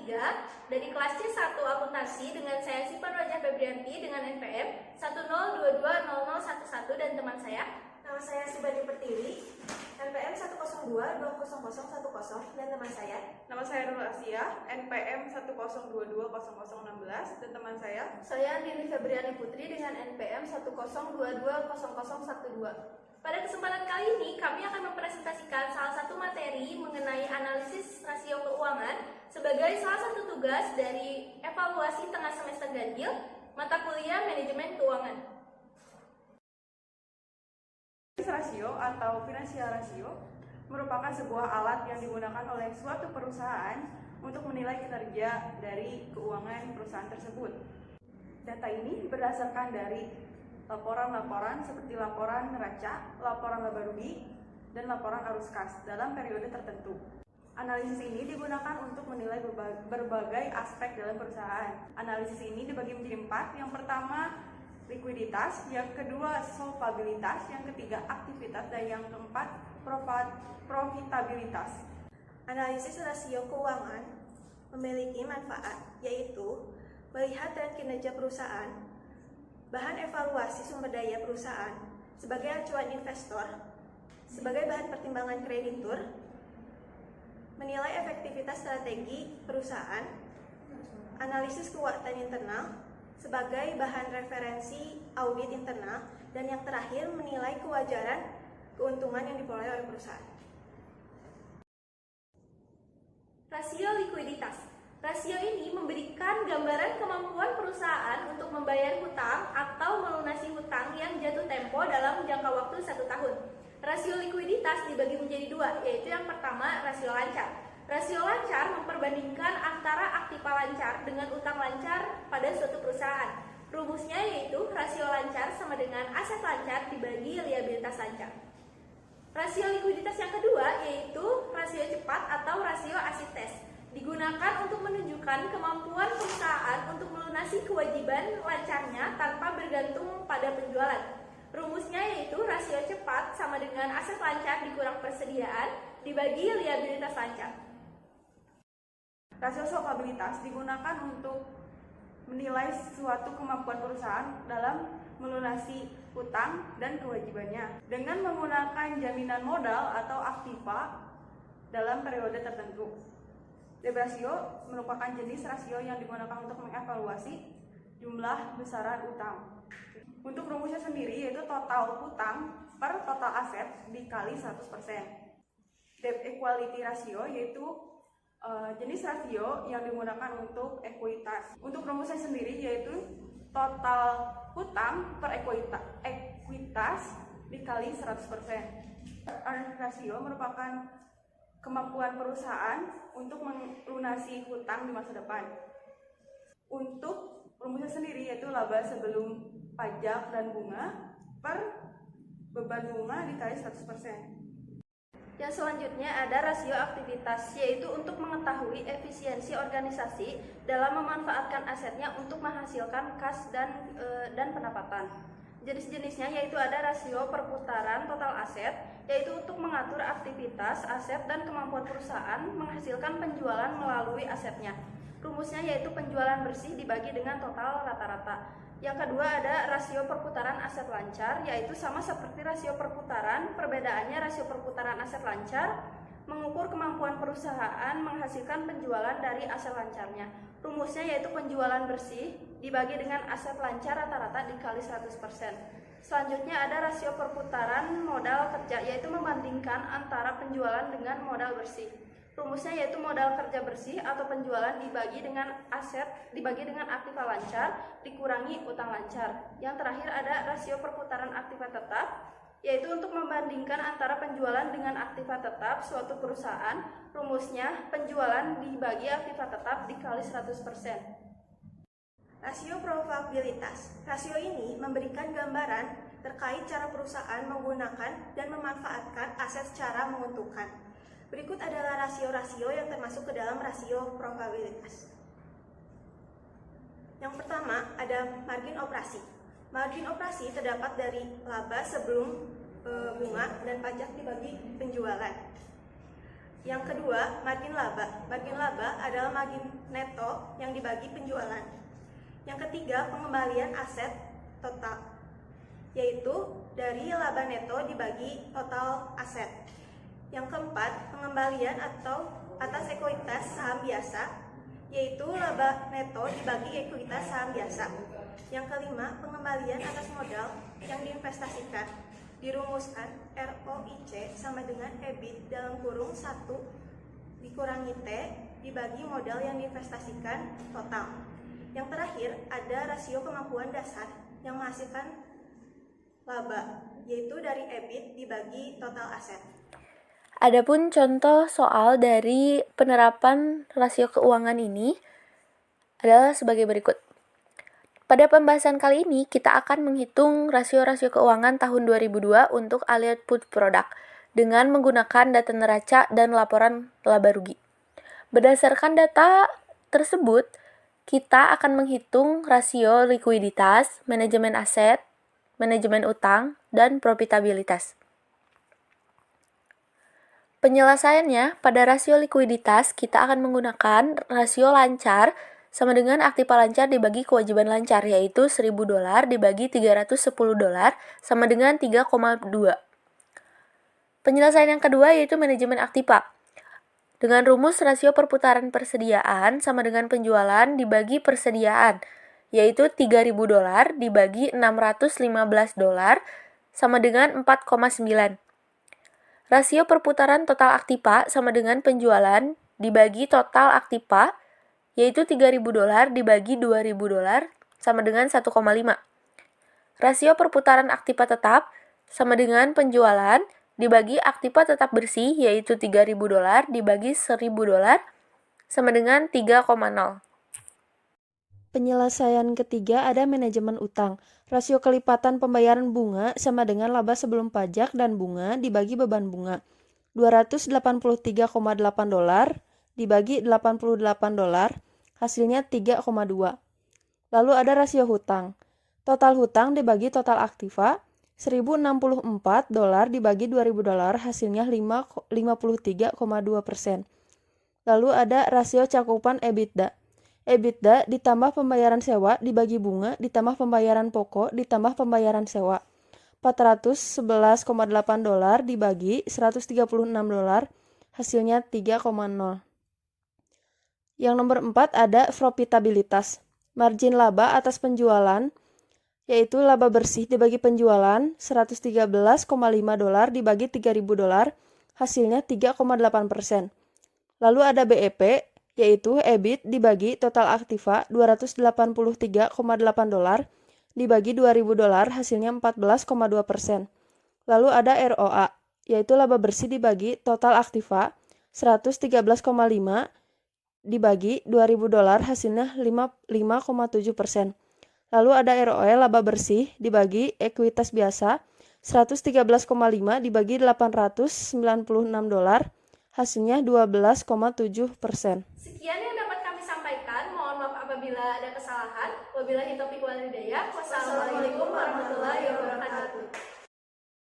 3 dari kelas C1 Akuntansi dengan saya Sipan Wajah Febrianti dengan NPM 102200011 dan teman saya. Nama saya Subandi Pertiwi, NPM 102200010 dan teman saya. Nama saya Nurul Asia, NPM 102200016 dan teman saya. Saya Lili Febriani Putri dengan NPM 102200012. Pada kesempatan kali ini kami akan mempresentasikan salah satu materi mengenai analisis rasio keuangan sebagai salah satu tugas dari evaluasi tengah semester ganjil mata kuliah manajemen keuangan. Rasio atau finansial rasio merupakan sebuah alat yang digunakan oleh suatu perusahaan untuk menilai kinerja dari keuangan perusahaan tersebut. Data ini berdasarkan dari laporan-laporan seperti laporan neraca, laporan laba rugi, dan laporan arus kas dalam periode tertentu. Analisis ini digunakan untuk menilai berbagai aspek dalam perusahaan. Analisis ini dibagi menjadi 4. Yang pertama, likuiditas, yang kedua, solvabilitas, yang ketiga, aktivitas, dan yang keempat, profitabilitas. Analisis rasio keuangan memiliki manfaat, yaitu melihat tren kinerja perusahaan, bahan evaluasi sumber daya perusahaan sebagai acuan investor, sebagai bahan pertimbangan kreditur, menilai efektivitas strategi perusahaan, analisis keuangan internal sebagai bahan referensi audit internal, dan yang terakhir menilai kewajaran keuntungan yang diperoleh oleh perusahaan. Rasio likuiditas. Rasio ini memberikan gambaran kemampuan perusahaan untuk membayar hutang atau melunasi hutang yang jatuh tempo dalam jangka waktu 1 tahun. Rasio likuiditas dibagi menjadi 2, yaitu yang pertama rasio lancar. Rasio lancar memperbandingkan antara aktiva lancar dengan utang lancar pada suatu perusahaan. Rumusnya yaitu rasio lancar sama dengan aset lancar dibagi liabilitas lancar. Rasio likuiditas yang kedua yaitu rasio cepat atau rasio asites. Digunakan untuk menunjukkan kemampuan perusahaan untuk melunasi kewajiban lancarnya tanpa bergantung pada penjualan. Rumusnya yaitu rasio cepat sama dengan aset lancar dikurang persediaan dibagi liabilitas lancar. Rasio solvabilitas digunakan untuk menilai suatu kemampuan perusahaan dalam melunasi hutang dan kewajibannya dengan menggunakan jaminan modal atau aktiva dalam periode tertentu. Debt ratio merupakan jenis rasio yang digunakan untuk mengevaluasi jumlah besaran utang. Untuk rumusnya sendiri yaitu total hutang per total aset dikali 100%. Debt equality ratio yaitu jenis rasio yang digunakan untuk ekuitas. Untuk rumusnya sendiri yaitu total hutang per ekuitas dikali 100%. Earnings ratio merupakan kemampuan perusahaan untuk melunasi hutang di masa depan. Untuk rumusnya sendiri yaitu laba sebelum pajak dan bunga per beban bunga dikali 100%. Yang selanjutnya ada rasio aktivitas, yaitu untuk mengetahui efisiensi organisasi dalam memanfaatkan asetnya untuk menghasilkan kas dan pendapatan. Jenis-jenisnya yaitu ada rasio perputaran total aset, yaitu untuk mengatur aktivitas, aset, dan kemampuan perusahaan menghasilkan penjualan melalui asetnya. Rumusnya yaitu penjualan bersih dibagi dengan total rata-rata. Yang kedua ada rasio perputaran aset lancar, yaitu sama seperti rasio perputaran, perbedaannya rasio perputaran aset lancar mengukur kemampuan perusahaan menghasilkan penjualan dari aset lancarnya. Rumusnya yaitu penjualan bersih dibagi dengan aset lancar rata-rata dikali 100%. Selanjutnya ada rasio perputaran modal kerja, yaitu membandingkan antara penjualan dengan modal bersih. Rumusnya yaitu modal kerja bersih atau penjualan dibagi dengan aktiva lancar dikurangi utang lancar. Yang terakhir ada rasio perputaran aktiva tetap, yaitu untuk membandingkan antara penjualan dengan aktiva tetap suatu perusahaan. Rumusnya penjualan dibagi aktiva tetap dikali 100%. Rasio probabilitas. Rasio ini memberikan gambaran terkait cara perusahaan menggunakan dan memanfaatkan aset secara menguntungkan. Berikut adalah rasio-rasio yang termasuk ke dalam rasio probabilitas. Yang pertama ada margin operasi. Margin operasi terdapat dari laba sebelum bunga dan pajak dibagi penjualan. Yang kedua, margin laba. Margin laba adalah margin neto yang dibagi penjualan. Yang ketiga, pengembalian aset total, yaitu dari laba neto dibagi total aset. Yang keempat, pengembalian atau atas ekuitas saham biasa, yaitu laba neto dibagi ekuitas saham biasa. Yang kelima, pengembalian atas modal yang diinvestasikan. Dirumuskan ROIC sama dengan EBIT dalam kurung 1 dikurangi T dibagi modal yang diinvestasikan total. Yang terakhir, ada rasio kemampuan dasar yang menghasilkan laba, yaitu dari EBIT dibagi total aset. Adapun contoh soal dari penerapan rasio keuangan ini adalah sebagai berikut. Pada pembahasan kali ini, kita akan menghitung rasio-rasio keuangan tahun 2002 untuk output produk dengan menggunakan data neraca dan laporan laba rugi. Berdasarkan data tersebut, kita akan menghitung rasio likuiditas, manajemen aset, manajemen utang, dan profitabilitas. Penyelesaiannya, pada rasio likuiditas, kita akan menggunakan rasio lancar sama dengan aktiva lancar dibagi kewajiban lancar, yaitu $1.000 dibagi $310 sama dengan 3,2. Penyelesaian yang kedua yaitu manajemen aktiva. Dengan rumus rasio perputaran persediaan sama dengan penjualan dibagi persediaan, yaitu $3.000 dibagi $615 sama dengan 4,9. Rasio perputaran total aktiva sama dengan penjualan dibagi total aktiva, yaitu $3.000 dibagi $2.000 sama dengan 1,5. Rasio perputaran aktiva tetap sama dengan penjualan dibagi aktiva tetap bersih, yaitu $3.000 dibagi $1.000 sama dengan 3,0. Penyelesaian ketiga ada manajemen utang. Rasio kelipatan pembayaran bunga sama dengan laba sebelum pajak dan bunga dibagi beban bunga. $283,8 dibagi $88, hasilnya 3,2. Lalu ada rasio hutang. Total hutang dibagi total aktiva, $1.064 dibagi $2.000, hasilnya 53,2%. Lalu ada rasio cakupan EBITDA. EBITDA ditambah pembayaran sewa dibagi bunga ditambah pembayaran pokok ditambah pembayaran sewa. $411,8 dibagi $136, hasilnya 3,0. Yang nomor 4 ada profitabilitas. Margin laba atas penjualan, yaitu laba bersih dibagi penjualan $113,5 dibagi $3.000, hasilnya 3,8%. Lalu ada BEP, yaitu EBIT dibagi total aktiva $283,8 dibagi $2.000, hasilnya 14,2%. Lalu ada ROA, yaitu laba bersih dibagi total aktiva $113,5 dibagi $2.000, hasilnya 5,7%. Lalu ada ROE laba bersih dibagi ekuitas biasa $113,5 dibagi $896, hasilnya 12,7%. Sekian yang dapat kami sampaikan. Mohon maaf apabila ada kesalahan. Wabillahi taufiq wal hidayah. Wassalamualaikum warahmatullahi wabarakatuh.